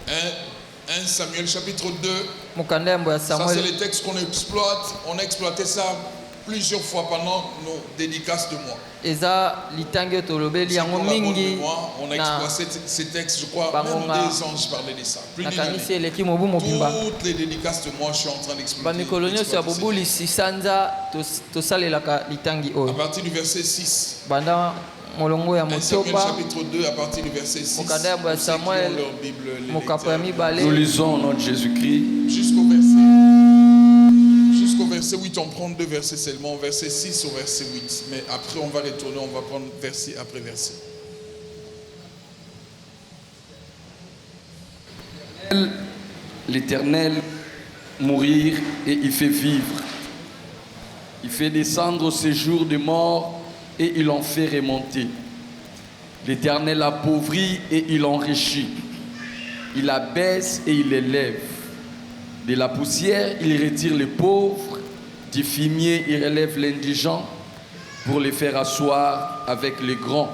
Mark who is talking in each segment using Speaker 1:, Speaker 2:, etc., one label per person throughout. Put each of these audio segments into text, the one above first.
Speaker 1: 1 Samuel chapitre 2.
Speaker 2: Ça
Speaker 1: c'est les textes qu'on exploite. On a exploité ça plusieurs fois pendant nos dédicaces de mois. On a exploité ces textes, je crois, même des anges parlaient de ça. Plus d'une année. Toutes les dédicaces de mois, je suis en train d'exploiter. À partir du verset 6. 1 Samuel chapitre 2 à partir du verset 6.
Speaker 3: Nous lisons au nom de Jésus-Christ.
Speaker 1: Jusqu'au verset 8, on prend 2 versets seulement, verset 6 au verset 8. Mais après, on va retourner, on va prendre verset après verset.
Speaker 3: L'Éternel mourir et il fait vivre. Il fait descendre au séjour des morts et il en fait remonter. L'Éternel appauvrit et il enrichit. Il abaisse et il élève. De la poussière, il retire les pauvres. Du fumier, il relève l'indigent pour les faire asseoir avec les grands.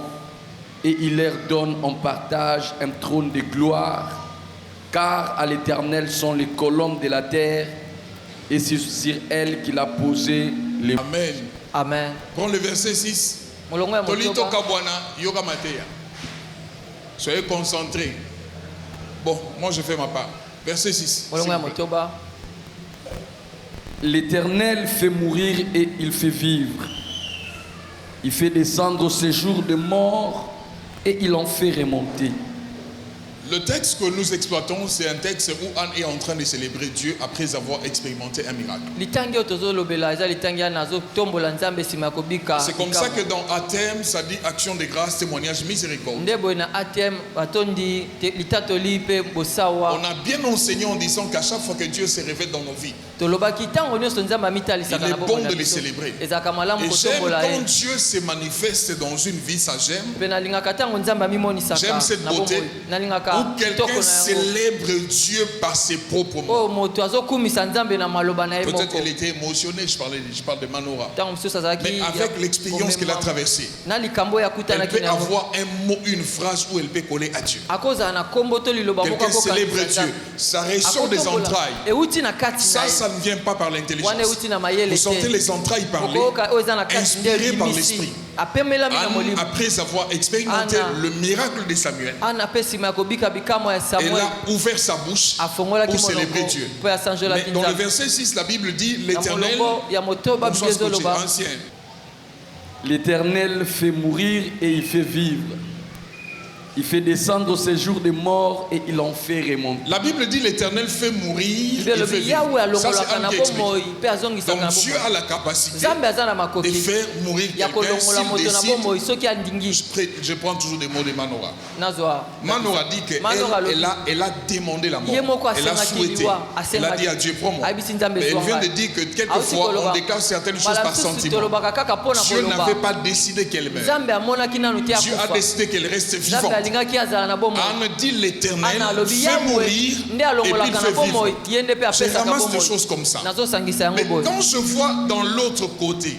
Speaker 3: Et il leur donne en partage un trône de gloire. Car à l'Éternel sont les colonnes de la terre et c'est sur elles qu'il a posé les...
Speaker 1: Amen.
Speaker 2: Amen.
Speaker 1: Prends le verset 6. Soyez concentrés. Bon, moi je fais ma part. Verset 6.
Speaker 3: L'Éternel fait mourir et il fait vivre. Il fait descendre au séjour des morts et il en fait remonter.
Speaker 1: Le texte que nous exploitons, c'est un texte où Anne est en train de célébrer Dieu après avoir expérimenté un miracle. C'est comme ça que dans Athème, ça dit action de grâce, témoignage, miséricorde. On a bien enseigné en disant qu'à chaque fois que Dieu se révèle dans nos vies, il est bon de les célébrer. Et j'aime quand Dieu se manifeste dans une vie, ça j'aime. J'aime cette beauté. Où quelqu'un célèbre Dieu par ses propres mots. Peut-être qu'elle était émotionnée, je parle de Manora. Mais avec l'expérience qu'elle a traversée, elle peut avoir un mot, une phrase où elle peut coller à Dieu. Quelqu'un célèbre Dieu, ça ressort des entrailles. Ça ne vient pas par l'intelligence. Vous sentez les entrailles parler, inspirées par l'esprit. Après avoir expérimenté le miracle de Samuel, elle a ouvert sa bouche pour célébrer Dieu. Mais dans le verset 6, la Bible dit l'Éternel,
Speaker 3: l'Éternel fait mourir et il fait vivre. Il fait descendre au séjour des morts et il en fait remonter.
Speaker 1: La Bible dit l'Éternel fait mourir et fait vivre. Ça c'est Anne qui explique. Donc Dieu a la capacité de faire mourir quelqu'un s'il décide. Je prends toujours des mots de Manora. Manora dit qu'elle a demandé la mort. Elle a souhaité. Elle a dit à Dieu, prends-moi. Mais elle vient de dire que quelquefois on déclare certaines choses par sentiment. Dieu n'avait pas décidé qu'elle meure. Dieu a décidé qu'elle reste vivante. Anne dit l'Éternel fait mourir et puis fait vivre. Je ramasse des choses comme ça. Mais quand je vois dans l'autre côté, les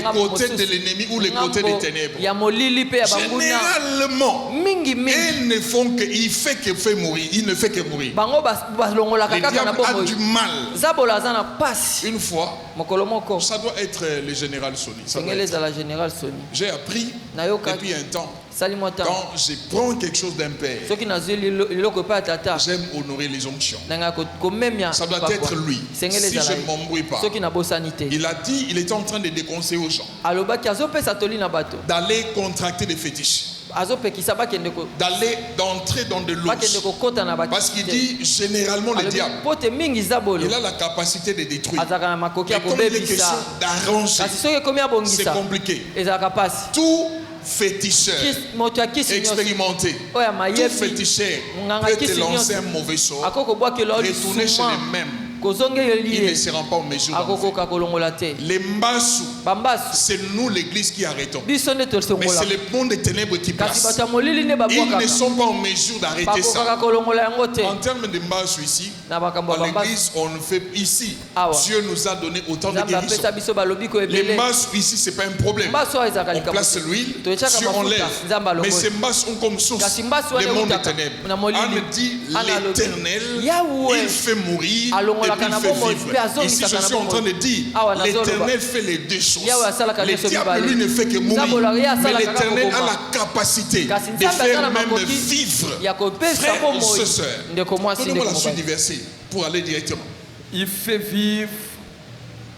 Speaker 1: côtés de l'ennemi ou les côtés des ténèbres, généralement, ils ne font que, il fait que fait mourir, il ne fait que mourir. Le diable a du mal. Une fois, ça doit être le général Sony. J'ai appris depuis un temps. Quand je prends quelque chose d'un père, j'aime honorer les onctions. Ça doit être lui. Si je ne m'embrouille pas. Il a dit, il était en train de déconseiller aux gens d'aller contracter des fétiches, d'entrer dans de l'eau. Parce qu'il dit généralement le diable, il a la capacité de détruire. Et comme il est question d'arranger, c'est compliqué. Tout féticheur expérimenté, tout féticheur peut te lancer un mauvais sort, retourner chez les mêmes. Il ne se rend pas en mesure. Les mbassou c'est nous l'église qui arrêtons. Mais c'est le monde des ténèbres qui passe. Ils ne sont pas en mesure d'arrêter ça. En termes de mbas ici, à l'église, on fait ici. Dieu nous a donné autant de guérisons. Les mbas ici, ce n'est pas un problème. On place l'huile, Dieu enlève. Mais ces mbas sont comme source. Le monde des ténèbres. On dit l'Éternel, il fait mourir et puis il fait vivre. Ici, je suis en train de dire, l'Éternel fait les deux choses. Le diable, lui, ne fait que mourir. Mais l'Éternel a la capacité de faire même vivre. Frères et sœurs, donnez-moi la suite du verset pour aller directement.
Speaker 3: Il fait vivre.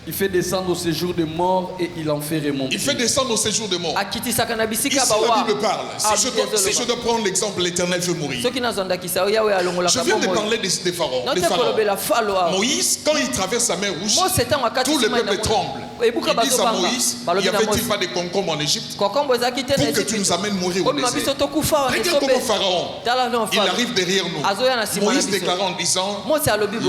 Speaker 3: Il fait descendre au séjour de mort et il en fait remonter.
Speaker 1: Il fait descendre au séjour de mort. Ici, la Bible parle. Si je dois prendre l'exemple, l'Éternel fait mourir. Je viens de parler des pharaons. Moïse, quand il traverse la mer Rouge, tout le peuple tremble. Ils disent à Moïse, il n'y avait-il pas de concombres en Égypte pour que tu nous amènes mourir au désert? Regarde comment Pharaon, il arrive derrière nous. Moïse déclare en disant,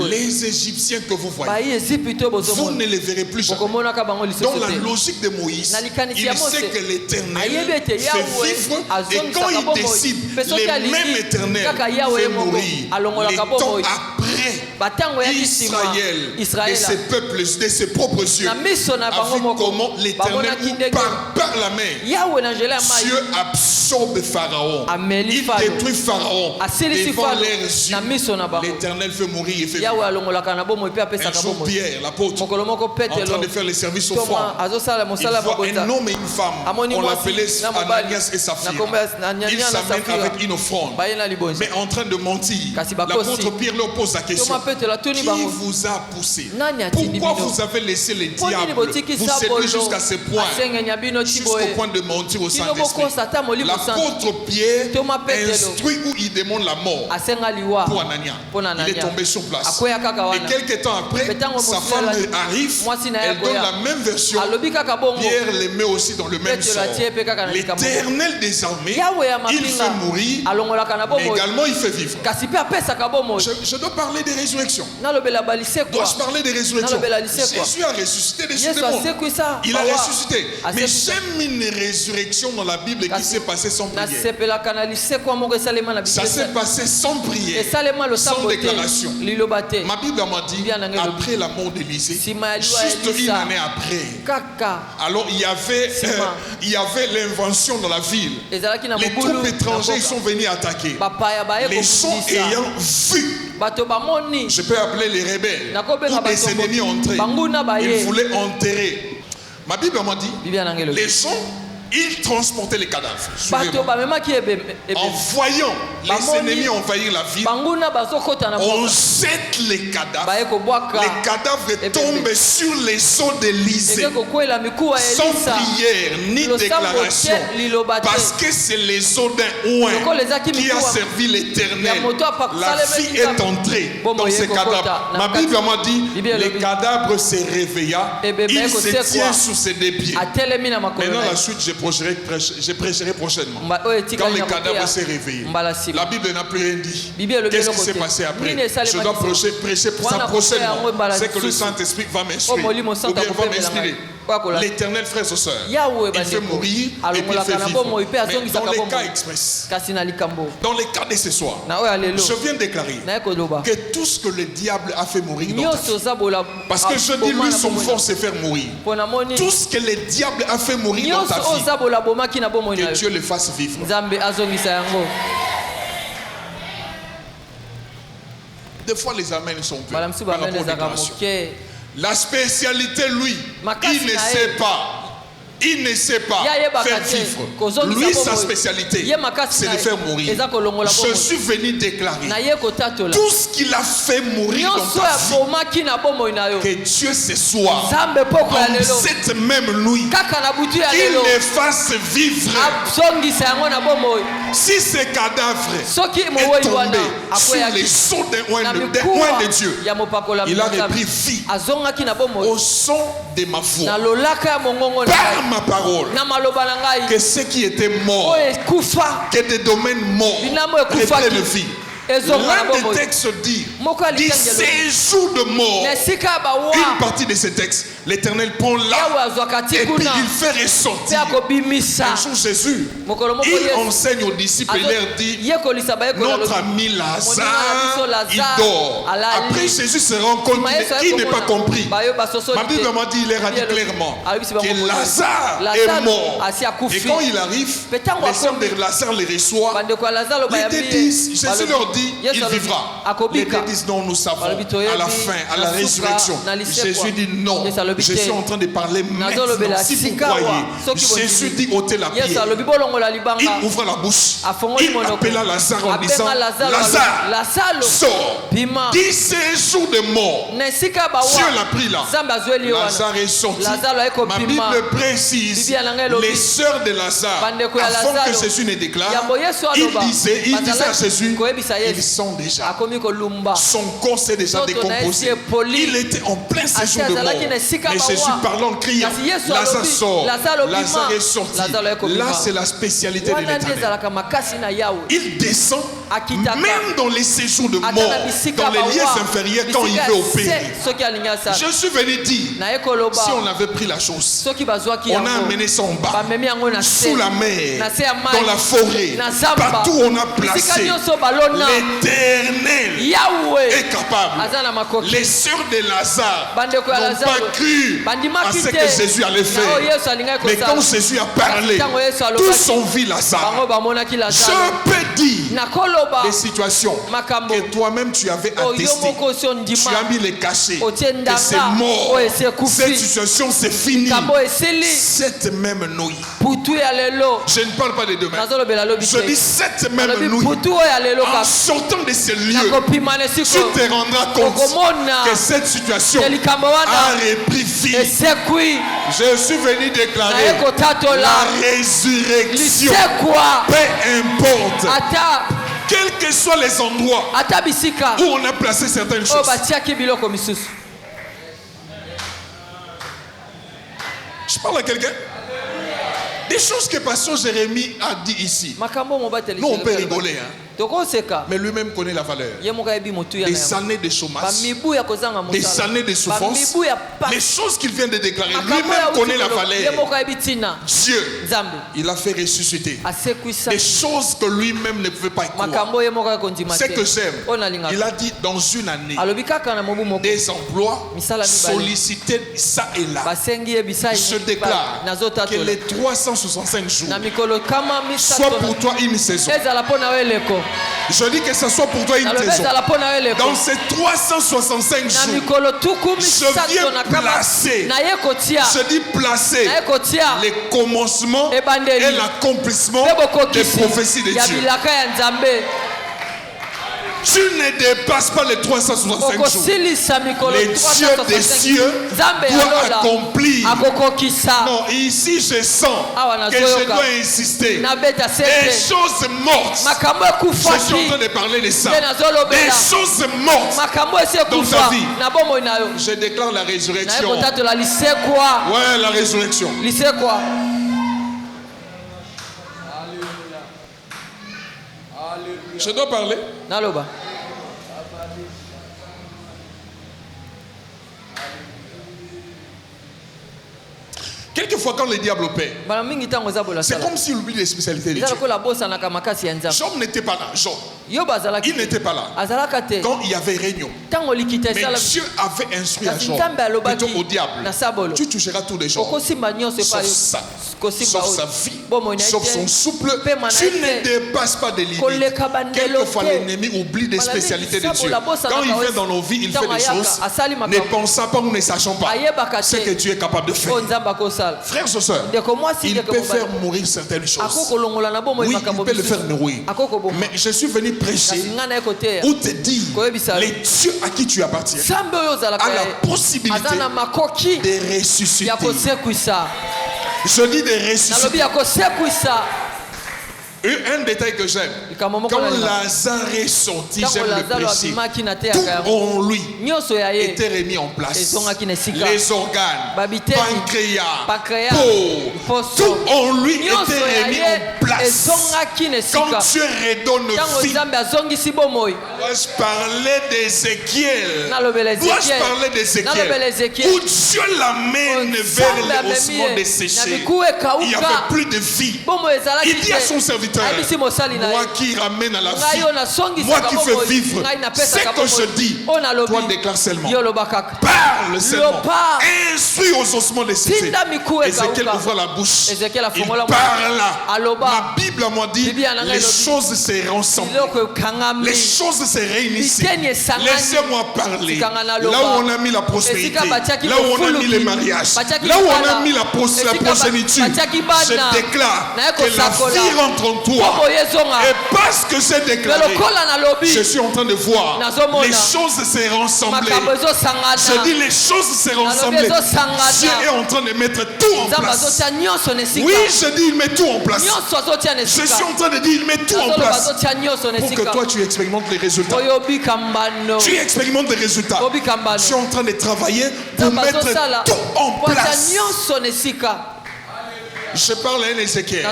Speaker 1: les Égyptiens que vous voyez, vous ne les verrez plus jamais. Dans la logique de Moïse, il sait que l'Éternel fait vivre et quand il décide, le même Éternel fait mourir. Les temps après, Israël et ses peuples, de ses propres yeux, a vu comment l'Éternel par la main, Dieu absorbe Pharaon. Il détruit Pharaon devant leurs yeux. L'Éternel fait mourir et fait vivre. Un jour, Pierre, l'apôtre, en train de faire les services aux femmes, il voit un homme et une femme. On l'appelait Ananias et Saphir. Ils s'amènent avec une offrande, mais en train de mentir. L'apôtre Pierre leur pose la question, qui vous a poussé? Pourquoi vous avez laissé les diables vous séduire jusqu'à ce point, jusqu'au point de mentir au Saint-Esprit? L'apôtre Pierre instruit où il demande la mort pour Ananias. Il est tombé sur place. Et quelques temps après, sa femme arrive, elle donne la même version. Pierre les met aussi dans le même sort. L'Éternel des armées, il fait mourir, mais également il fait vivre. Je dois parler des résurrections. Dois-je parler des résurrections? Jésus a ressuscité des démons. Il a ressuscité. Mais j'aime une résurrection dans la Bible qui s'est passée sans prière. Ça s'est passé sans prière, sans déclaration. Ma Bible m'a dit, après la mort d'Élisée, juste une année après, alors il y avait l'invention dans la ville. Les troupes étrangères sont venus attaquer. Les gens ayant vu, je peux appeler les rebelles, ou des ennemis entrés, ils voulaient enterrer. Ma Bible m'a dit, les gens, ils transportaient les cadavres. En voyant les ennemis envahir la ville, on jette les cadavres. Les cadavres tombent sur les os d'Élysée, sans prière ni déclaration, parce que c'est les os d'un oint qui a servi l'Éternel. La vie est entrée dans ces cadavres. Ma Bible m'a dit, les cadavres se réveilla, il se tient sur ses deux pieds. Maintenant la suite, je prêcherai prochainement. Quand les cadavres s'est réveillé, la Bible n'a plus rien dit. Qu'est-ce qui s'est passé après? Je dois prêcher pour ça prochainement. C'est que le Saint-Esprit va m'instruire, ou bien va m'inspirer. L'Éternel, frères et sœurs, il fait mourir et puis il fait vivre. Mais dans les cas express, dans les cas de ce soir, je viens de déclarer que tout ce que le diable a fait mourir dans ta vie, parce que je dis lui son force c'est faire mourir, tout ce que le diable a fait mourir dans ta vie, que Dieu le fasse vivre. Des fois les amens sont peu. La spécialité, lui, il ne sait pas. Il ne sait pas faire vivre. Lui, sa spécialité, c'est de faire mourir. Je suis venu déclarer tout ce qu'il a fait mourir dans ta vie, que Dieu ce soir, comme cette même nuit, qu'il les fasse vivre. Si ce cadavre est tombé sur les sceaux d'un oint de Dieu, il a repris vie au son de ma voix, par ma parole, que ceux qui étaient morts, que des domaines morts reprennent vie. L'un des textes dit, des séjours de mort. Une partie de ce texte, l'Éternel prend là et puis il fait ressortir. Un jour Jésus, il enseigne aux disciples, il leur dit, notre ami Lazare, il dort. Après Jésus se rend compte qu'il n'est pas compris. Ma Bible m'a dit, il leur a dit clairement que Lazare est mort. Et quand il arrive, les sœurs de Lazare les reçoivent. Les deux disent, Jésus leur dit, il vivra. Les deux disent, non, nous savons, à la fin, à la résurrection. Jésus dit, non, je suis en train de parler maintenant. Si vous croyez, Jésus dit, ôtez la pierre. Il ouvre la bouche. Il appela Lazare en disant, Lazare, sors. 10 jours de mort. Dieu l'a pris là. Lazare est sorti. Ma Bible précise, les sœurs de Lazare, avant que Jésus ne déclare, il disait à Jésus, ils sont déjà, son corps s'est déjà décomposé. Il était en plein séjour de mort. Mais Jésus parlant, criant, Lazare sort. Lazare est sorti. Là, c'est la spécialité de l'Éternel. Il descend même dans les séjours de mort, dans les lieux inférieurs, quand il veut opérer. Je suis venu dire, si on avait pris la chose, on a amené ça en bas, sous la mer, dans la forêt, partout où on a placé, l'Éternel est capable. Les sœurs de Lazare n'ont pas cru à ce que Jésus allait faire. Mais quand Jésus a parlé, tous ont vu Lazare. Je peux dire des situations que toi-même tu avais attesté. Tu as mis les cachets, que c'est mort. Cette situation c'est fini. Cette même nuit, je ne parle pas de demain, je dis cette même nuit, en sortant de ce lieu, tu te rendras compte que cette situation a repris vie. Je suis venu déclarer la résurrection. Peu importe, quels que soient les endroits où on a placé certaines choses. Je parle à quelqu'un. Des choses que Pasteur Jérémie a dit ici. Nous on peut rigoler, hein? Mais lui-même connaît la valeur. Des années de chômage, des années de souffrance, les choses qu'il vient de déclarer, lui-même connaît la valeur. Dieu, il a fait ressusciter des choses que lui-même ne pouvait pas croire. Ce que j'aime, il a dit dans une année, des emplois sollicités ça et là. Je déclare que les 365 jours soient pour toi une saison. Je dis que ce soit pour toi une saison. Dans ces 365 jours, je viens placer, je dis placer les commencements et l'accomplissement des prophéties de Dieu. Tu ne dépasses pas les 365 jours. Les dieux des cieux doivent accomplir. Non, ici je sens que je dois insister. Des choses mortes. Je suis en train de parler de ça. Des choses mortes dans ta vie. Je déclare la résurrection. Ouais, la résurrection. Je dois parler. Quelquefois, quand le diable opère, c'est comme s'il oublie les spécialités de Dieu. Job n'était pas là. Job, il n'était pas là quand il y avait réunion. Mais Dieu avait instruit à Job, plutôt au diable, tu toucheras tous les jours, sauf ça, sauf sa vie, sauf son souple. Tu ne dépasses pas des limites. Quelquefois, l'ennemi oublie des spécialités de Dieu. Quand il vient dans nos vies, il fait des choses, ne pensant pas ou ne sachant pas ce que Dieu est capable de faire. Frères et sœurs, il peut faire mourir certaines choses. Oui, il peut le faire mourir. Mais je suis venu prêcher ou te dire, les dieux à qui tu appartiens a la possibilité de ressusciter. Je dis de ressusciter. Un détail que j'aime, quand Lazare est sorti, j'aime le prêcher, tout en lui était remis en place. Les organes, pancréas, peau, tout en lui était remis en place. place, quand Dieu redonne vie, dois-je parler d'Ézéchiel? Dois-je parler d'Ézéchiel? Où Dieu l'amène vers les ossements desséchés. Il n'y avait plus de vie. Il dit à son serviteur, moi qui ramène à la vie, moi qui fais vivre, c'est que je dis, toi déclare seulement. Parle seulement. Instruis aux ossements desséchés. Ézéchiel ouvre la bouche. Il parle. Ma Bible m'a dit, les choses se rassemblent. Les choses se réunissent. Laissez-moi parler. Là où on a mis la prospérité, là où on a mis les mariages, là où on a mis la progéniture, je déclare que la vie rentre en toi. Et parce que c'est déclaré, je suis en train de voir les choses se rassembler. Je dis les choses se rassembler. Dieu est en train de mettre tout en place. Oui, je dis il met tout en place. Je suis en train de dire il met tout en place pour que toi tu expérimentes les résultats. Tu expérimentes les résultats. Je suis en train de travailler pour mettre tout en place. Je parle à un Ézéchiel.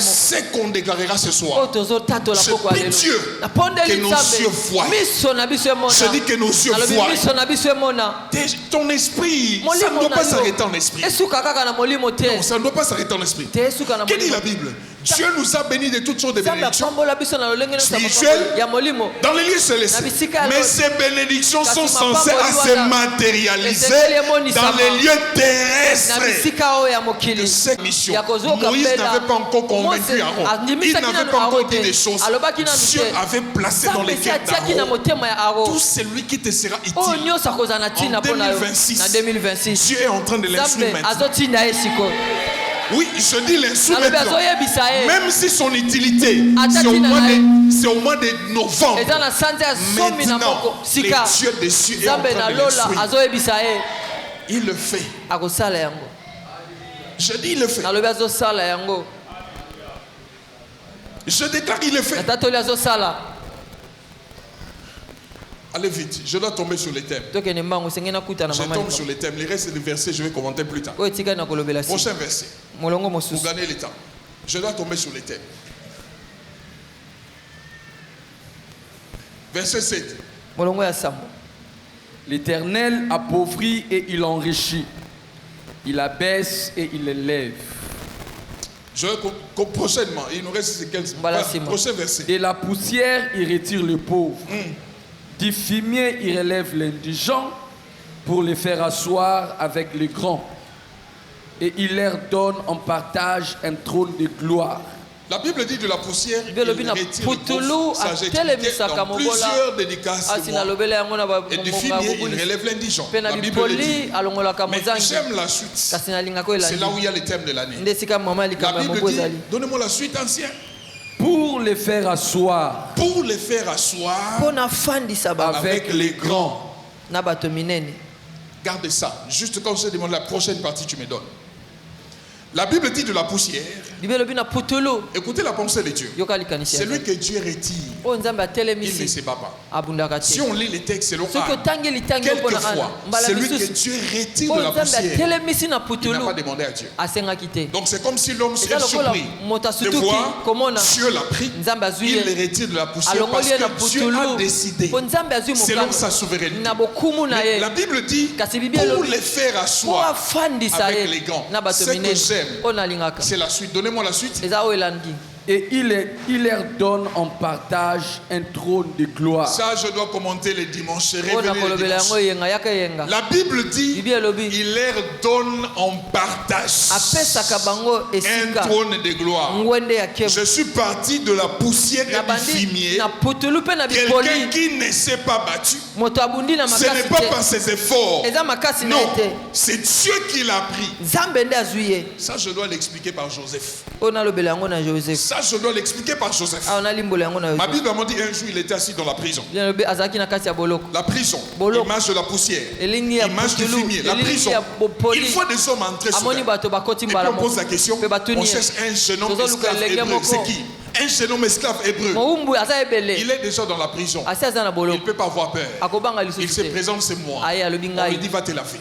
Speaker 1: C'est qu'on déclarera ce soir. Je prie Dieu que nos yeux voient. Je dis que nos yeux voient. Ton esprit, ça ne doit pas s'arrêter en esprit. Non, ça ne doit pas s'arrêter en esprit. Que dit la Bible? Dieu nous a bénis de toutes sortes de bénédictions spirituelles dans les lieux célestes. Mais ces bénédictions sont censées se matérialiser dans les lieux terrestres. De cette mission, Moïse n'avait pas encore convaincu Aaron. Il n'avait pas encore dit des choses. Dieu avait placé dans les cœurs d'Aaron tout celui qui te sera utile. En 2026, Dieu est en train de l'instruire maintenant. Oui, je dis l'instruire maintenant. Même si son utilité, c'est au mois de novembre. Maintenant, les dieux dessus est en train de l'instruire. Il le fait. Je dis il le fait. Je déclare il le fait. Allez vite, je dois tomber sur les thèmes. Je tombe sur les thèmes. Les restes des versets, je vais commenter plus tard. Prochain verset. Pour gagner le temps. Je dois tomber sur les thèmes. Verset 7.
Speaker 3: L'Éternel appauvrit et il enrichit. Il abaisse et il élève.
Speaker 1: Prochainement, il nous reste quelques. Prochain verset.
Speaker 3: De la poussière, il retire le pauvre. Du fumier, il relève l'indigent pour les faire asseoir avec les grands. Et il leur donne en partage un trône de gloire.
Speaker 1: La Bible dit de la poussière, il retire le pauvre. Ça, j'ai expliqué dans plusieurs dédicaces. Et du fumier, il relève l'indigent. La Bible le dit. Mais j'aime la suite. C'est là où il y a le thème de l'année. La Bible dit, donnez-moi la suite ancienne.
Speaker 3: Pour les faire asseoir.
Speaker 1: Pour les faire asseoir avec les grands. Gardez ça. Juste quand je te demande la prochaine partie, tu me donnes. La Bible dit de la poussière. Écoutez la pensée de Dieu. Celui que Dieu retire, il ne se bat pas. Si on lit les textes selon Anne, quelquefois, celui que Dieu retire de la poussière, il n'a pas demandé à Dieu. Donc c'est comme si l'homme serait surpris de voir Dieu l'a pris, il le retire de la poussière parce que Dieu a décidé selon sa souveraineté. Mais la Bible dit pour les faire asseoir avec les grands. Ce que j'aime, c'est la suite. Donnez-moi la suite.
Speaker 3: Et il leur donne en partage un trône de gloire.
Speaker 1: Ça, je dois commenter les dimanches. La Bible dit il leur donne en partage un trône de gloire. Je suis parti de la poussière et du fumier. Quelqu'un qui ne s'est pas battu, ce n'est pas par ses efforts. Non, c'est Dieu qui l'a pris. Ça, je dois l'expliquer par Joseph. Ça, je dois l'expliquer par Joseph. Ma Bible m'a dit un jour il était assis dans la prison. La prison, image de la poussière, image du fumier, la prison. Il faut des hommes entrer sur elle. Et puis on pose la question, on cherche un jeune homme esclave hébreu, c'est qui? Un jeune homme esclave hébreu. Il est déjà dans la prison. Il ne peut pas avoir peur. Il se présente, c'est moi. On lui dit va te laver.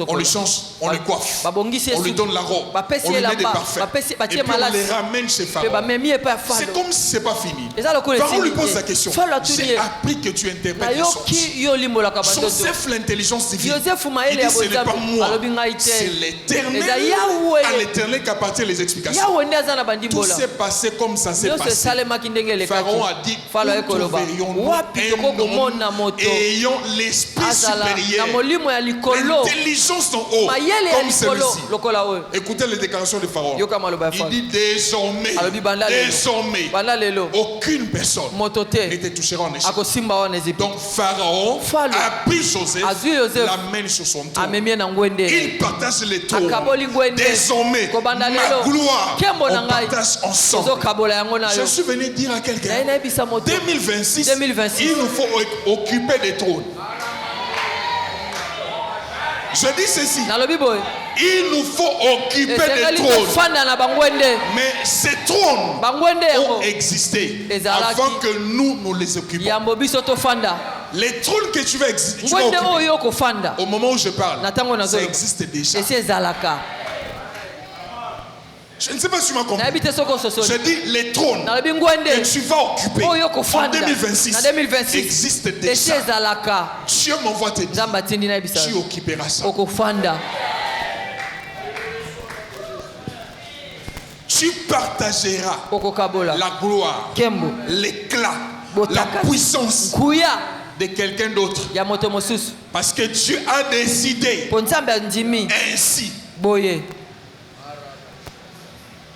Speaker 1: On lui change, on lui coiffe. On lui donne la robe. On lui met des parfums. Et puis on les ramène chez Pharaon. C'est comme si ce n'est pas fini. Pharaon lui pose la question. J'ai appris que tu interprètes les songes. Joseph, l'intelligence divine. Il dit ce n'est pas moi. C'est l'Éternel. À l'Éternel qu'appartiennent les explications. Tout s'est passé comme ça s'est passé. Pharaon a dit nous trouverions un homme ayant l'esprit supérieur, l'intelligence en haut, comme celui-ci. Écoutez les déclarations de Pharaon. Il dit désormais, aucune personne ne te touchera en Égypte. Donc Pharaon a pris Joseph, l'amène sur son trône. Il partage les trônes. Désormais, ma gloire, on partage ensemble. Je suis venu dire à quelqu'un, 2026, il nous faut occuper des trônes. Je dis ceci, il nous faut occuper des trônes. Mais ces trônes ont existé avant que nous les occupions. Les trônes que tu vas occuper, au moment où je parle, ça existe déjà. Je ne sais pas si tu m'as compris. Je dis les trônes que tu vas occuper en 2026 existent déjà. Dieu m'envoie te dire, tu occuperas ça. Tu partageras la gloire, l'éclat, la puissance de quelqu'un d'autre. Parce que Dieu a décidé ainsi.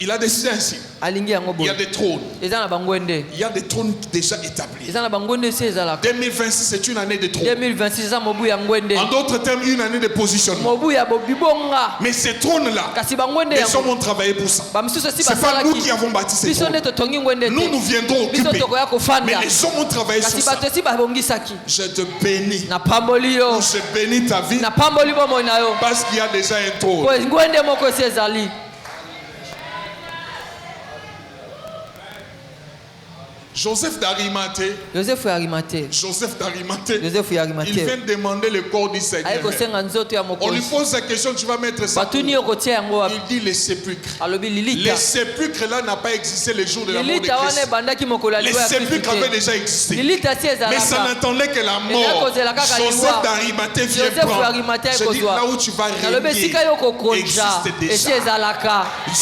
Speaker 1: Il a décidé ainsi. Il y a des trônes. Il y a des trônes déjà établis. 2026, c'est une année de trône. En d'autres termes, une année de positionnement. Mais ces trônes-là, les hommes ont travaillé pour ça. Ce n'est pas nous qui avons bâti ces trônes. Nous viendrons occuper. Mais les hommes ont travaillé sur ça. Je te bénis. Je bénis ta vie. Parce qu'il y a déjà un trône. Joseph d'Arimathée, il vient demander le corps du Seigneur. On lui pose la question, tu vas mettre ça où? Il dit les sépulcres. Les sépulcres là n'ont pas existé les jours de la mort de Christ. Les sépulcres avaient déjà existé. Mais ça n'attendait que la mort. Joseph d'Arimathée vient prendre. Je dis là où tu vas régner existe déjà.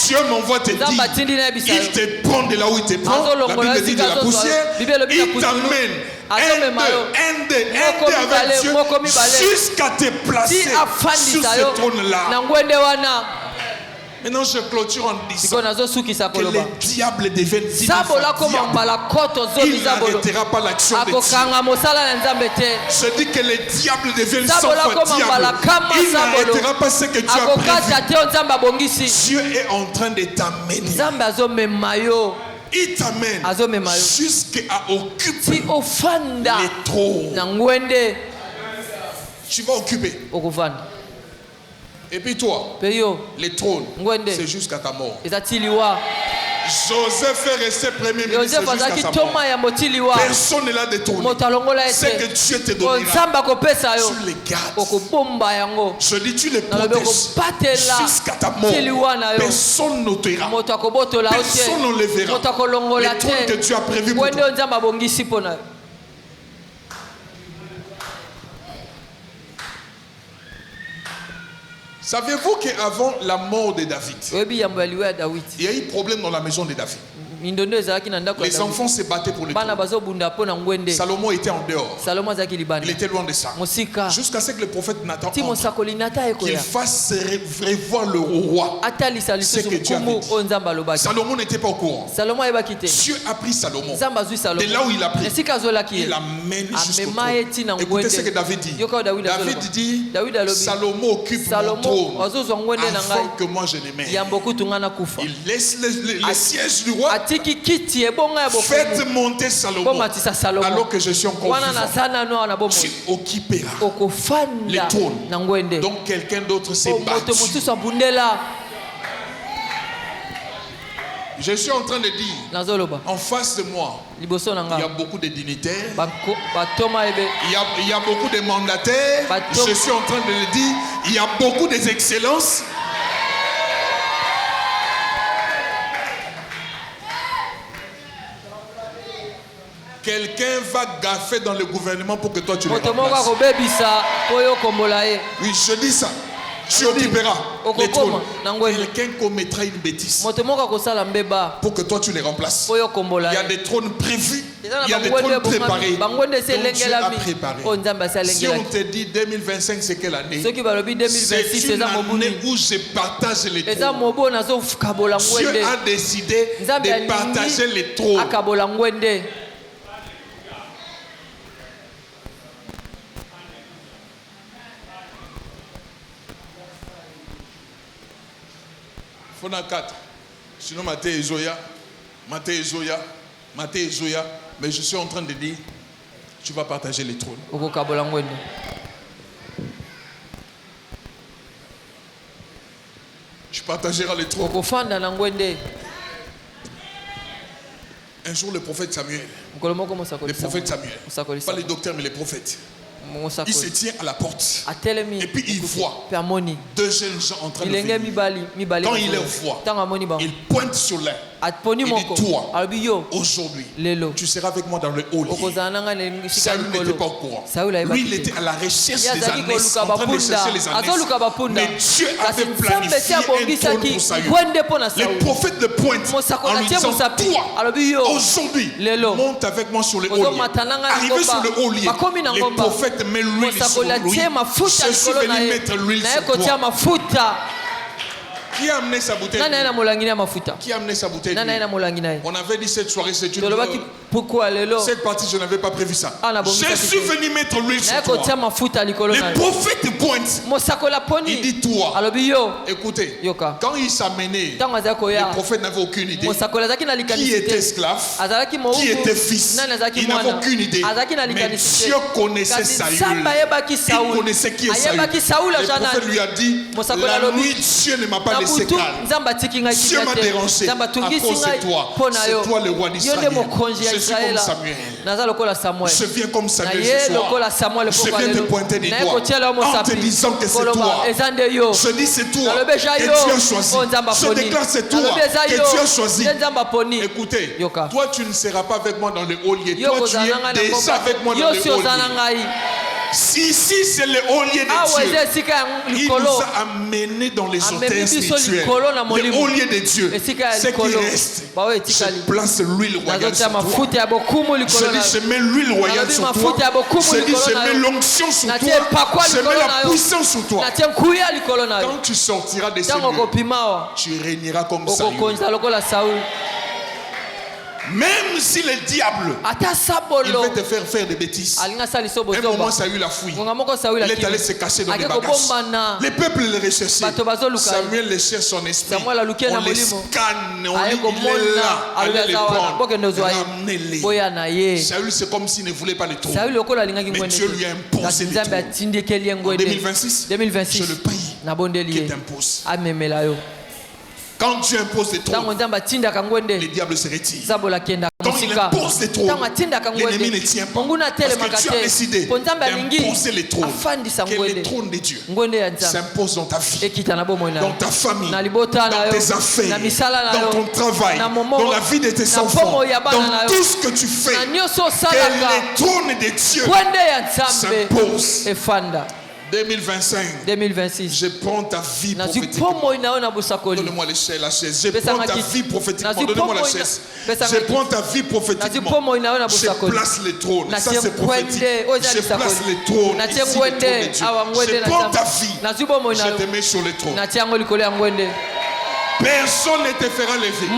Speaker 1: Dieu m'envoie te dire, il te prend de là où il te prend. La Bible dit de la poussière, il t'amène un avec Dieu jusqu'à te placer sur ce trône-là. Maintenant, je clôture en disant que les diables deviennent diables. Il n'arrêtera pas l'action de Dieu. Je dis que les diables deviennent sans diables. Il n'arrêtera pas ce que tu as prévu. Dieu est en train de t'amener. Il t'amène jusqu'à occuper les trônes. Tu vas occuper. Et puis toi, les trônes, c'est jusqu'à ta mort. Joseph est resté premier ministre jusqu'à sa mort. Personne ne l'a détourné. C'est que Dieu te donnera. Tu les gardes. Je dis, tu les protèges jusqu'à ta mort. Personne n'ôtera. Personne n'enlèvera les trônes que tu as prévus pour toi. Saviez-vous qu'avant la mort de David, il y a eu problème dans la maison de David? Les enfants se battaient pour le trône. Salomon était en dehors. Il était loin de ça. Jusqu'à ce que le prophète Nathan entre, qu'il fasse revoir le roi ce que Dieu avait dit. Salomon n'était pas au courant. Dieu a pris Salomon. De là où il a pris, il l'amène jusqu'au trône. Écoutez ce que David dit. David dit, Salomon occupe mon trône avant que moi je ne meure. Il laisse le siège du roi. Faites monter Salomon alors que je suis encore vivant. Tu occuperas les trônes. Donc quelqu'un d'autre s'est battu. Je suis en train de dire, en face de moi, il y a beaucoup de dignitaires, il y a beaucoup de mandataires, je suis en train de le dire, il y a beaucoup d'excellences. Quelqu'un va gaffer dans le gouvernement pour que toi tu le remplaces. Oui, je dis ça. Tu occuperas les trônes. Quelqu'un commettra une bêtise pour que toi tu les remplaces. Il y a des trônes prévus, il y a des trônes préparés. Donc Dieu a préparé. Si on te dit 2025 c'est quelle année? C'est une année où je partage les trônes. Dieu a décidé de partager les trônes. Fona 4. Sinon, Maté et Zoya. Mais je suis en train de dire, tu vas partager les trônes. Tu partageras les trônes. Un jour, le prophète Samuel. Le prophète Samuel. Pas les docteurs, mais les prophètes. Il se tient à la porte. Et puis il voit deux jeunes gens en train de venir. Quand il les voit, il pointe sur l'un. Il dit, toi, aujourd'hui, tu seras avec moi dans le hall. Saül n'était pas au courant. Lui, il était à la recherche des ânesses, en train de chercher les ânesses. Mais Dieu avait planifié un trône pour Saül. Le prophète le pointe en lui disant, toi, aujourd'hui, monte avec moi sur le hall. Arrivé sur le haulier, le prophète met l'huile sur lui. Je suis venu mettre l'huile sur toi. Qui a amené sa bouteille? Qui a amené sa bouteille? On avait dit cette soirée, c'est une cette partie, je n'avais pas prévu ça. Je suis venu mettre l'huile sur toi. Le prophète pointe. Il dit toi. Écoutez, quand il s'amenait, le prophète n'avait aucune idée. Qui était esclave? Qui était fils? Il n'avait aucune idée. Mais Dieu connaissait Saül. Il connaissait qui est Saül. Le prophète lui a dit, la nuit, Dieu ne m'a pas laissé calme. Dieu m'a dérangé. À cause de toi. C'est toi le roi d'Israël. Je suis comme Samuel. Je viens comme Samuel ce soir. Je viens te pointer des doigts en te disant que c'est toi. Je dis c'est toi que tu as choisi. Je déclare c'est toi que tu as choisi. Écoutez, toi tu ne seras pas avec moi dans le haulier. Toi tu es déjà avec moi dans le haulier. Si c'est le haulier de Dieu, il nous a amenés dans les hôtels spirituels. Le haulier de Dieu, c'est qui reste. Je place l'huile royale sur toi. Je dis, je mets l'huile royale sur toi. Je dis, je mets l'onction sur toi. Je mets la puissance sur toi. Quand tu sortiras de ce lieu, tu régneras comme Saül. Même si le diable il veut te faire des bêtises, un moment Saül a fui. Il est allé se cacher dans les bagages. Les peuples le recherchaient. Samuel le cherche son esprit. On les scanne, il est là. Allez les prendre, ramenez-les. Saül c'est comme s'il ne voulait pas les trônes. Mais Dieu lui a imposé les trônes. En 2026, je le paye qui t'impose. Quand Dieu impose les trônes, les diables se retirent. Quand il impose les trônes, l'ennemi ne tient pas. Parce que tu as décidé d'imposer les trônes. Que les trônes de Dieu s'imposent dans ta vie, dans ta famille, dans tes affaires, dans ton travail, dans la vie de tes enfants, dans tout ce que tu fais. Que les trônes de Dieu s'imposent. 2026, je prends ta vie prophétiquement. Donne-moi la chaise. Je prends ta vie prophétiquement. Donne-moi la chaise. Je prends ta vie prophétiquement. Je place les trônes. Ça c'est prophétique. Je place les trônes. Ici, les trônes de Dieu. Je prends ta vie. Je te mets sur les trônes. Personne ne te fera lever.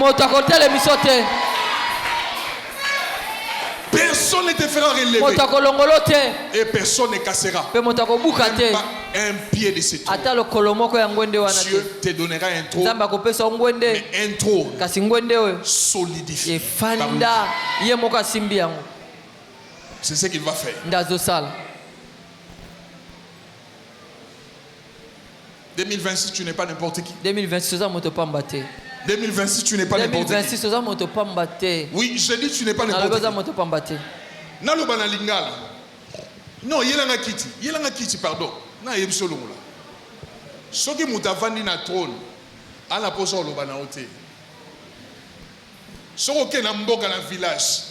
Speaker 1: Personne ne te fera relever. Et personne ne cassera même pas un pied de ce trône. Dieu te donnera un trône, mais un trône solidifié. C'est ce qu'il va faire. 2026, tu n'es pas n'importe qui. 2026, tu n'es pas n'importe qui. Oui, je dis tu n'es pas n'importe qui. Nalobana lingala. Non, yelanga kiti, pardon. Na yebsolongola. Soki mutavandi na trône, ala posa olobana ote. Soko ke na mboka na village,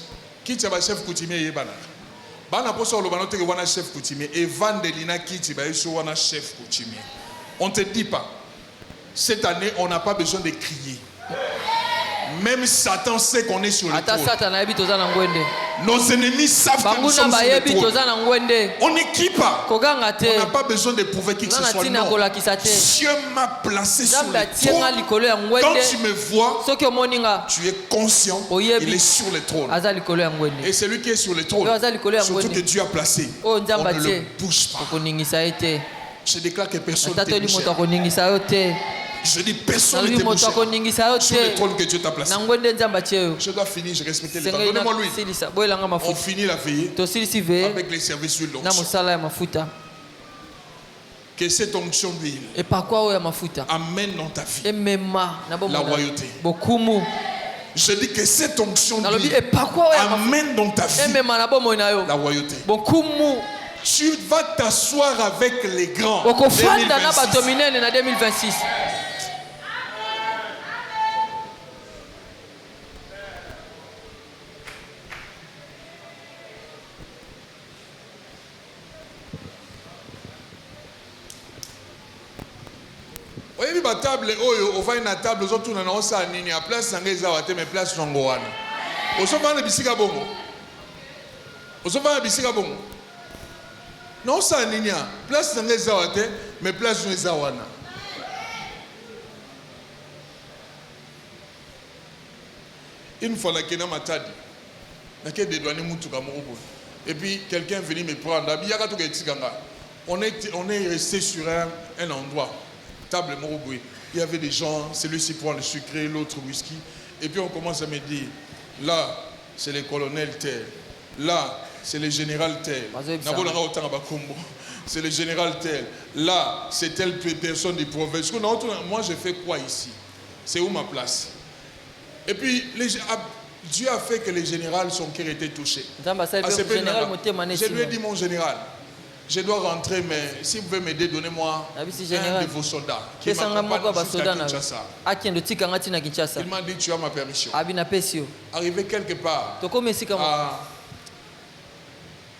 Speaker 1: kiti ba chef coutumier yebana. Bana posa olobana ote ke wana chef coutumier et vandelina kiti ba yeso wana chef coutumier. On te dit pas. Cette année, on n'a pas besoin de crier. Même Satan sait qu'on est sur le trône. Nos ennemis savent que nous sommes sur le trône. On ne crie pas. On n'a pas besoin de prouver qui que ce soit. Non. Dieu m'a placé sur le trône. Quand tu me vois, tu es conscient qu'il est sur le trône. Et celui qui est sur le trône, surtout que Dieu a placé, on ne le bouge pas. Je déclare que personne ne te bouge. Je dis personne ne te bouge sur le trône que Dieu t'a placé. Je dois finir, je respecte le temps. Donnez-moi lui. On finit la veillée avec les services d'huile d'onction. Que cette onction d'huile amène dans ta vie la royauté. Je dis que cette onction d'huile amène dans ta vie la royauté. Tu vas t'asseoir avec les grands. 2026. Oui, ma table, on va une table, aux autres, on a ça, ni à place, on a mais place, on a goana. On s'en va à Bissika Bongo. On s'en va à Bissika Bongo. Non, ça, Ninia. Place dans les Zawate, mais place dans les Zawana. Une fois, la Kena Matadi, la Kena dédouané Moutuka Mourouboul. Et puis, quelqu'un est venu me prendre. On est resté sur un endroit, table Mourouboul. Il y avait des gens, celui-ci prend le sucré, l'autre whisky. Et puis, on commence à me dire, là, c'est le colonel tel. Là, c'est le général tel. C'est le général tel. Là, c'est telle personne des provinces. Moi, je fais quoi ici? C'est où ma place? Et puis, Dieu a fait que le général, son cœur était touché. Je lui ai dit, mon général, je dois rentrer, mais si vous pouvez m'aider, donnez-moi un de vos soldats qui m'accompagne jusqu'à Kinshasa. Il m'a dit, tu as ma permission. Arrivé quelque part à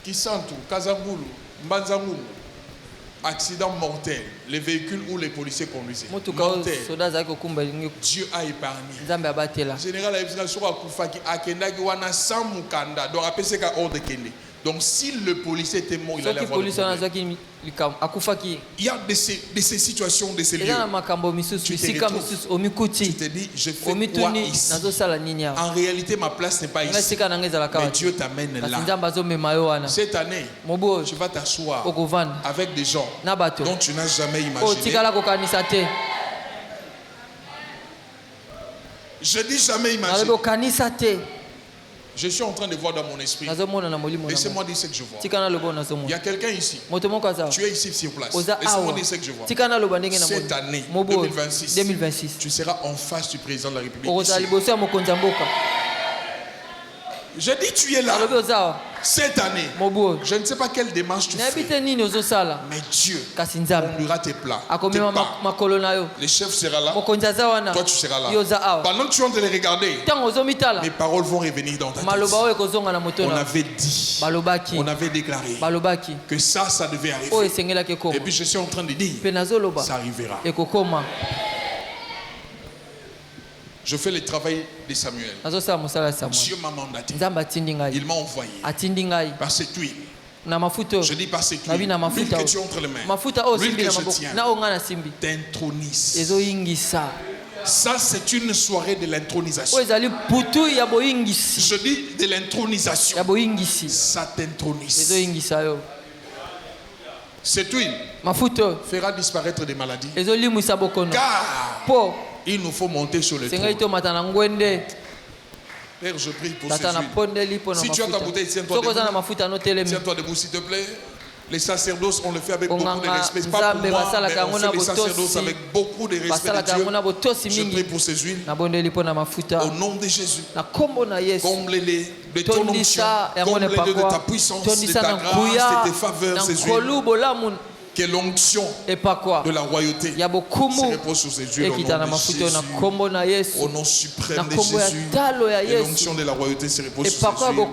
Speaker 1: Kisantu, Kazangulu, Mbanzangulu, accident mortel, les véhicules où les policiers conduisaient. Mortel. Dieu a épargné. Le général a dit, donc si le policier était mort, il allait avoir le problème. Il y a de ces situations, de ces lieux. Tu te dis, je fais quoi ici? En réalité, ma place n'est pas ici. Mais Dieu t'amène là. Cette année, tu vas t'asseoir avec des gens dont tu n'as jamais imaginé. Je dis jamais imaginé. Je suis en train de voir dans mon esprit. Laissez-moi dire ce que je vois. Il y a quelqu'un ici. Tu es ici sur place. Laissez-moi dire ce que je vois. Cette année, 2026, tu seras en face du président de la République. Je dis tu es là. Cette année, je ne sais pas quelle démarche tu fais. Mais Dieu conduira tes plans. Le chef sera là. Toi tu seras là. Pendant que tu es en train de les regarder, mes paroles vont revenir dans ta tête. On avait dit, on avait déclaré que ça devait arriver. Et puis je suis en train de dire, ça arrivera. Je fais le travail de Samuel. Dieu m'a mandaté. Il m'a envoyé par cette huile. Je dis par cette huile. L'huile que tu as entre les mains. L'huile que je tiens. T'intronise. Ça, c'est une soirée de l'intronisation. Je dis de l'intronisation. Ça t'intronise. Cette huile fera disparaître des maladies. Car il nous faut monter sur le trône. Père, je prie pour ces huiles. Si tu as ta bouteille, tiens-toi debout. Tiens-toi debout, s'il te plaît. Les sacerdoces, on le fait avec beaucoup de respect. Pas pour moi, mais on fait les sacerdoces avec beaucoup de respect de Dieu. Je prie pour ces huiles. Au nom de Jésus. Comble-les de ton onction. Comble-les de ta puissance, de ta grâce, de tes faveurs, ces huiles. Que l'onction de la royauté se repose sur ces huiles au nom suprême de Jésus. Que l'onction de la royauté se repose sur ces huiles.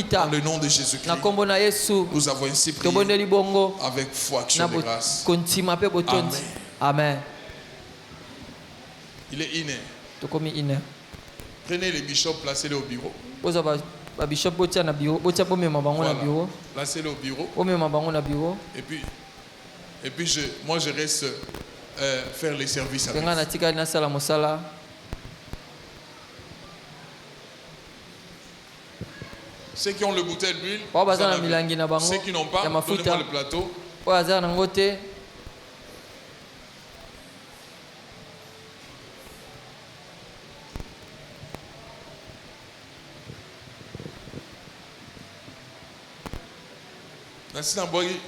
Speaker 1: Dans le nom de Jésus-Christ, nous avons ainsi prié avec foi, action de grâce. Amen.
Speaker 2: Amen.
Speaker 1: Il est iné. Prenez les bishops, placez-les au bureau. Voilà. Placez-les au bureau. Et puis moi je reste faire les services avec. Ceux qui ont le bouteille d'huile, ceux qui n'ont pas, donnez-moi le plateau.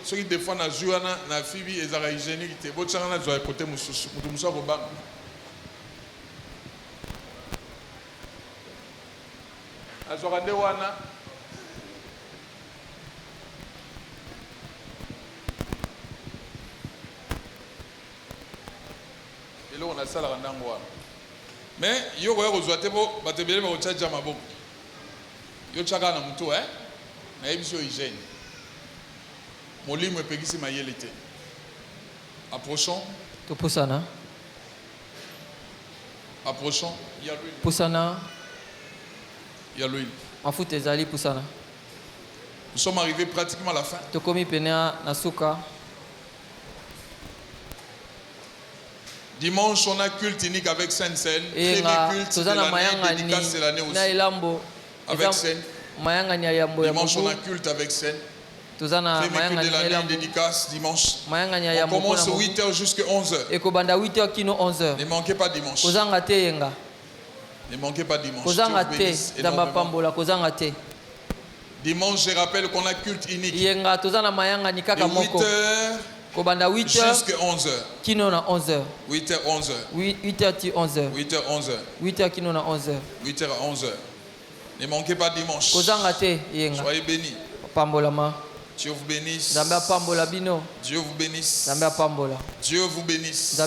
Speaker 1: Ceux qui des fois na joué na fibi ezara hygiénique te botchanga na joie côté mususu ko bang. Azorande wana elo on a sala ndango wana. Mais yo ko ya te bo batebele ba ochaja maboko. Yo chaka na mutu na ebiso hygiène. Molimo epekisi mayele te. Approchons. Approchons. Il y a l'huile.
Speaker 2: Poussana.
Speaker 1: Il y a l'huile.
Speaker 2: Mafuta ezali poussana.
Speaker 1: Nous sommes arrivés pratiquement à la fin.
Speaker 2: Tokomi pena nasuka.
Speaker 1: Dimanche, on a culte unique avec Sainte-Seine. Premier culte de l'année, dédicace de l'année aussi. Avec Seine. Dimanche, on a culte avec Seine. Premier culte de l'année, dédicace dimanche. On commence au 8h jusqu'à 11h. Ne manquez pas dimanche. Ne manquez pas dimanche. Dimanche, je rappelle qu'on a culte unique. De 8h jusqu'à 11h. 8h, 11h. 8h, 11h. 8h à 11h. Ne manquez pas dimanche. Soyez bénis. Dieu vous bénisse. Dieu vous bénisse. Dieu vous bénisse.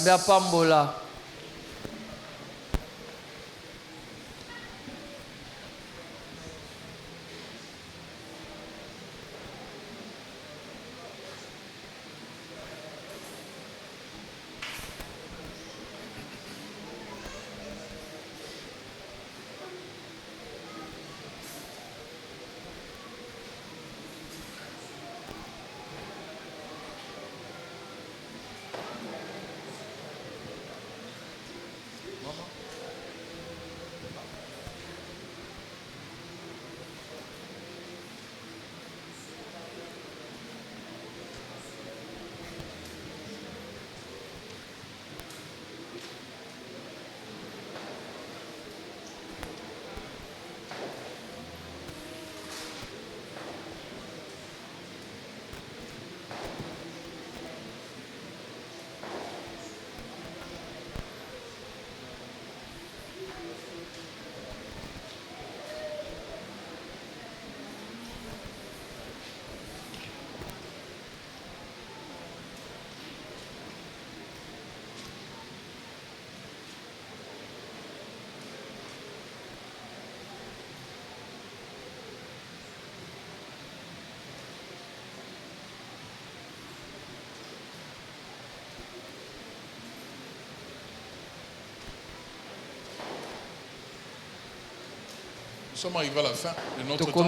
Speaker 1: Nous sommes arrivés à la fin de notre temps.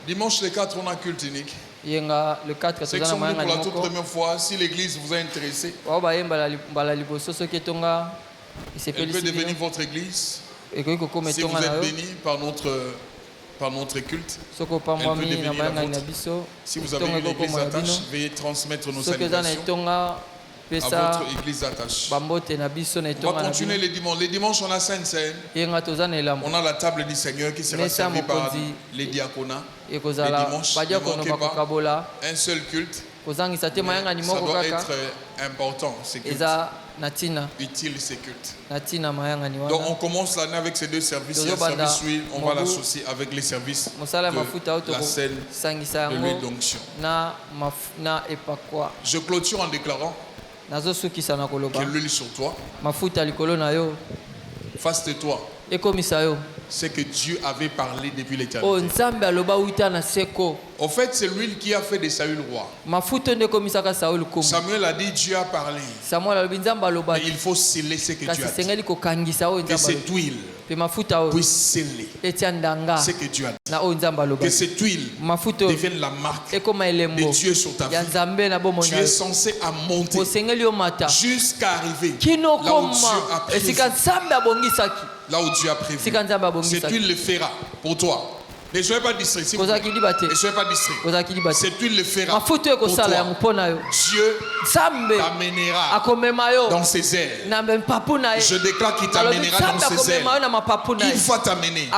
Speaker 1: Dimanche le 4, on a culte unique. Ceux qui sont venus pour la toute première fois, si l'église vous a intéressé, elle peut devenir votre église. Si vous êtes béni par notre culte, elle peut devenir la vôtre. Si vous avez une église attache, veuillez transmettre nos salutations. à votre église d'attache. On va continuer les dimanches. Les dimanches, on a Sainte Seine. On a la table du Seigneur qui sera servie par les diaconats. Les dimanches, ne manquez pas un seul culte. Ça doit être important, ces cultes. Utile, ces cultes. Donc on commence l'année avec ces deux services. Il y a le service huile, on va l'associer avec les services de la scène de l'huile d'onction. Je clôture en déclarant que l'huile sur toi, face de toi, c'est que Dieu avait parlé depuis l'éternité. En fait, c'est l'huile qui a fait de Saül roi. Samuel a dit Dieu a parlé. Mais il faut sceller ce que Dieu a dit. Que cette huile puisse sceller ce que Dieu a dit. Que cette huile devienne la marque de Dieu sur ta vie. Tu es censé à monter jusqu'à arriver là où Dieu a prévu. Là où Dieu a prévu. Cette huile le fera pour toi. Ne soyez pas distrait. Ne soyez pas distrait. Cette huile le fera pour toi. Dieu t'amènera dans ses ailes. Je déclare qu'il t'amènera dans ses ailes. Il va t'amener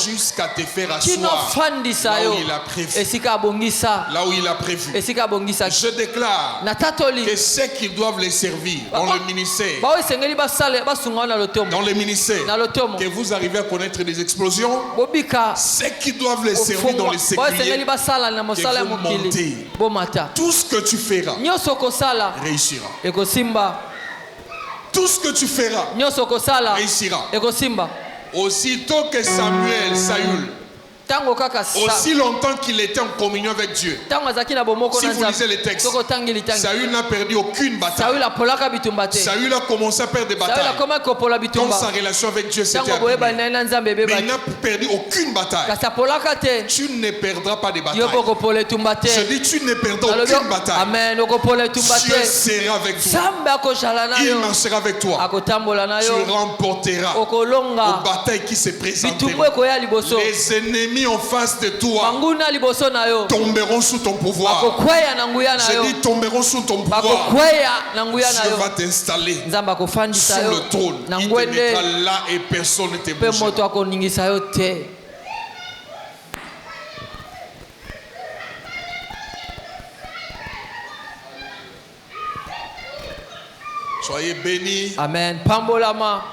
Speaker 1: jusqu'à te faire asseoir là où il a prévu. Là où il a prévu. Je déclare que ceux qui doivent les servir dans le ministère, que vous arrivez à connaître des explosions, ceux qui doivent les servir dans les séculiers, que vous montez. Tout ce que tu feras réussira. Tout ce que tu feras réussira. Aussitôt que Saül, aussi longtemps qu'il était en communion avec Dieu, si vous lisez les textes, Saül n'a perdu aucune bataille. Saül a commencé à perdre des batailles quand sa relation avec Dieu s'était abîmée. Mais il n'a perdu aucune bataille. Tu ne perdras pas de bataille. Je dis tu ne perdras aucune bataille. Dieu sera avec toi. Il marchera avec toi. Tu remporteras aux batailles qui se présenteront. Les ennemis en face de toi tomberont sous ton pouvoir. Je dis tomberont sous ton pouvoir. Dieu va t'installer sur le trône. Il te mettra là et personne ne te bougera. Soyez bénis.
Speaker 2: Amen. Pambolama.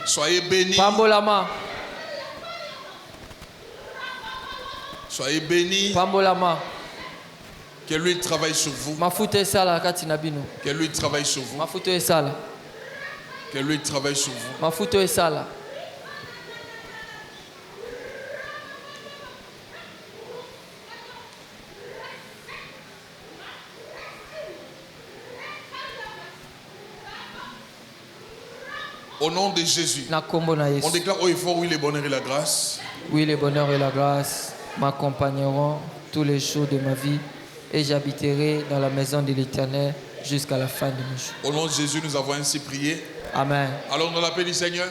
Speaker 1: Soyez bénis.
Speaker 2: Pambolama.
Speaker 1: Soyez bénis. Que lui travaille sur vous. Que lui travaille sur vous. Que lui travaille sur vous. Au nom de Jésus, on déclare haut et fort, oui, le bonheur et la grâce.
Speaker 2: Oui, le bonheur et la grâce m'accompagneront tous les jours de ma vie et j'habiterai dans la maison de l'Éternel jusqu'à la fin de mes jours.
Speaker 1: Au nom de Jésus, nous avons ainsi prié.
Speaker 2: Amen.
Speaker 1: Alors, dans la paix du Seigneur.